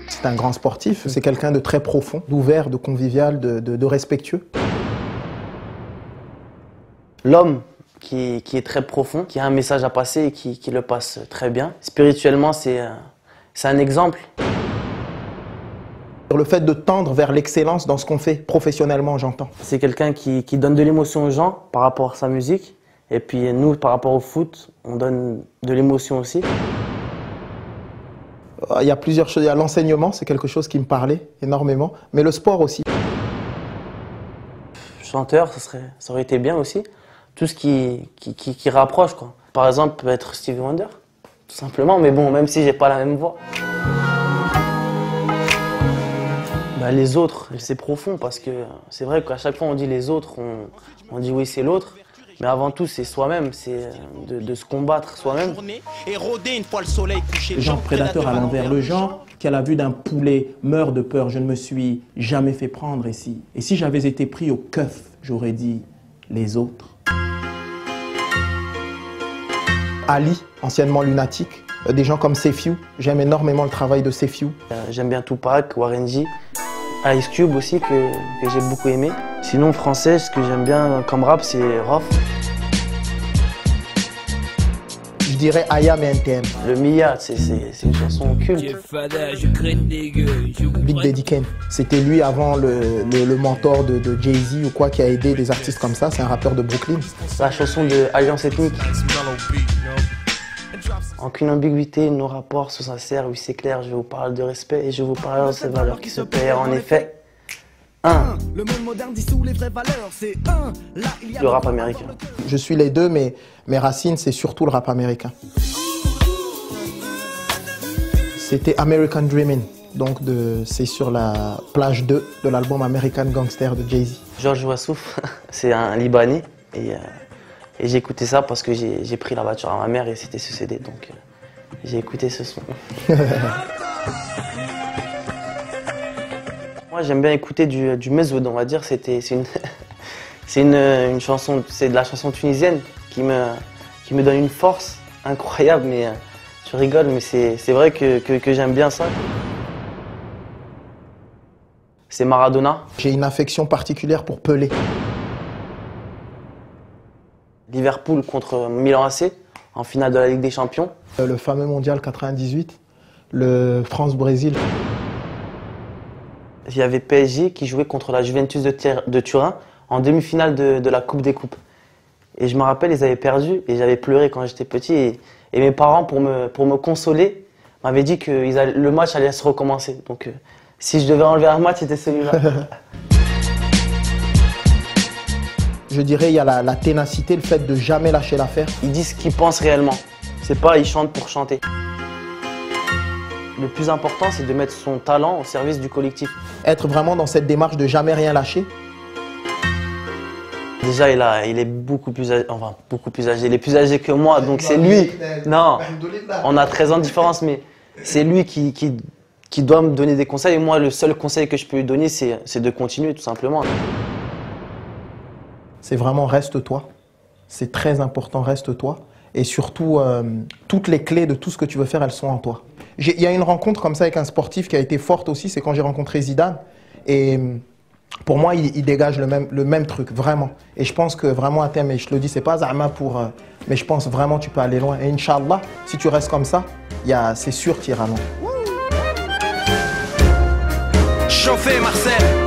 C'est un grand sportif, c'est quelqu'un de très profond, d'ouvert, de convivial, de respectueux. L'homme qui est très profond, qui a un message à passer et qui le passe très bien. Spirituellement, c'est un exemple. Le fait de tendre vers l'excellence dans ce qu'on fait, professionnellement, j'entends. C'est quelqu'un qui donne de l'émotion aux gens par rapport à sa musique. Et puis nous, par rapport au foot, on donne de l'émotion aussi. Il y a plusieurs choses. Il y a l'enseignement, c'est quelque chose qui me parlait énormément, mais le sport aussi. Chanteur, ça aurait été bien aussi. Tout ce qui rapproche, quoi. Par exemple, peut être Stevie Wonder, tout simplement. Mais bon, même si j'ai pas la même voix. Bah, les autres, c'est profond parce que c'est vrai qu'à chaque fois on dit les autres, on dit oui c'est l'autre. Mais avant tout, c'est soi-même, c'est de se combattre soi-même. Le genre prédateur à l'envers, le genre qui à la vue d'un poulet meurt de peur. Je ne me suis jamais fait prendre ici. Et si j'avais été pris au keuf, j'aurais dit les autres. Ali, anciennement lunatique, des gens comme Sefiu. J'aime énormément le travail de Sefiu. J'aime bien Tupac, Warren G, Ice Cube aussi que j'ai beaucoup aimé. Sinon français, ce que j'aime bien comme rap, c'est Rof. Je dirais Ayam et NTM. Le Mia, c'est une chanson culte. Big Daddy Kane. C'était lui avant le mentor de Jay-Z ou quoi qui a aidé des artistes comme ça. C'est un rappeur de Brooklyn. La chanson de Alliance Ethnique. Aucune ambiguïté, nos rapports sont sincères, oui c'est clair, je vous parle de respect et je vous parle de ces valeurs qui se paient en effet. Le monde moderne dissout les vraies valeurs, c'est le rap américain. Je suis les deux, mais mes racines, c'est surtout le rap américain. C'était American Dreamin', donc c'est sur la plage 2 de l'album American Gangster de Jay-Z. Georges Wassouf, c'est un Libanais et j'ai écouté ça parce que j'ai pris la voiture à ma mère et c'était ce CD, donc j'ai écouté ce son. Moi j'aime bien écouter du Mezoud, on va dire, c'est une chanson, c'est de la chanson tunisienne qui me donne une force incroyable, mais tu rigoles, mais c'est vrai que j'aime bien ça. C'est Maradona. J'ai une affection particulière pour Pelé. Liverpool contre Milan AC en finale de la Ligue des Champions. Le fameux mondial 98, le France-Brésil. Il y avait PSG qui jouait contre la Juventus de Turin en demi-finale de la Coupe des Coupes. Et je me rappelle, ils avaient perdu et j'avais pleuré quand j'étais petit. Et mes parents, pour me consoler, m'avaient dit que le match allait se recommencer. Donc si je devais enlever un match, c'était celui-là. Je dirais il y a la ténacité, le fait de jamais lâcher l'affaire. Ils disent ce qu'ils pensent réellement. C'est pas ils chantent pour chanter. Le plus important, c'est de mettre son talent au service du collectif. Être vraiment dans cette démarche de jamais rien lâcher. Déjà, il est beaucoup plus âgé, enfin beaucoup plus âgé. Il est plus âgé que moi, donc c'est lui. Non, on a 13 ans de différence, mais c'est lui qui doit me donner des conseils. Et moi, le seul conseil que je peux lui donner, c'est de continuer, tout simplement. C'est vraiment reste toi. C'est très important, reste toi. Et surtout, toutes les clés de tout ce que tu veux faire, elles sont en toi. Il y a une rencontre comme ça avec un sportif qui a été forte aussi, c'est quand j'ai rencontré Zidane. Et pour moi, il dégage le même truc, vraiment. Et je pense que vraiment à terme, et je le dis, c'est pas Zama pour... mais je pense vraiment tu peux aller loin. Et Inch'Allah, si tu restes comme ça, c'est sûr tu iras loin. Chauffé Marcel.